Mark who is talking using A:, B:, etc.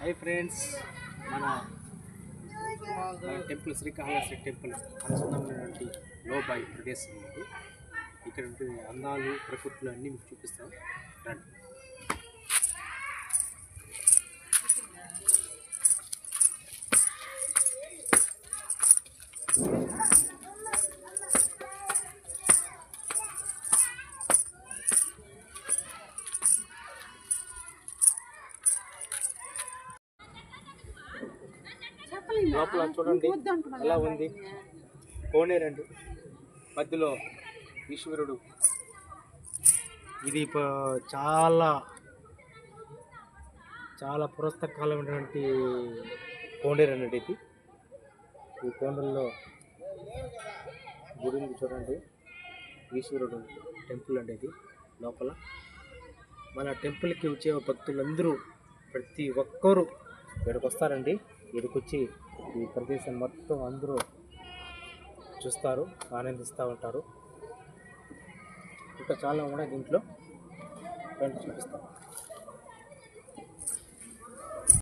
A: Hi friends, మన temple Srikalahasti temple అనుసంధానమైనటువంటి లోబాయి ప్రదేశం ఉంది. ఇక్కడ అందాలు ప్రకృతులు అన్నీ మీకు చూపిస్తాం రండి. లోపల చూడండి ఎలా ఉంది. కోనేరండి, మధ్యలో ఈశ్వరుడు. ఇది చాలా చాలా పురాతన కాలమైనటువంటి కోనేరు అన్నట్టు. ఇది ఈ కోనేరులో గుడిని చూడండి, ఈశ్వరుడు టెంపుల్ అనేది. లోపల మన టెంపుల్కి వచ్చే భక్తులందరూ ప్రతి ఒక్కరూ ఇక్కడికి వస్తారండి. ఇక్కడికి వచ్చి ఈ ప్రదేశం మొత్తం అందరూ చూస్తారు, ఆనందిస్తూ ఉంటారు. ఇంకా చాలా ఉన్నాయి దీంట్లో, చూపిస్తాం.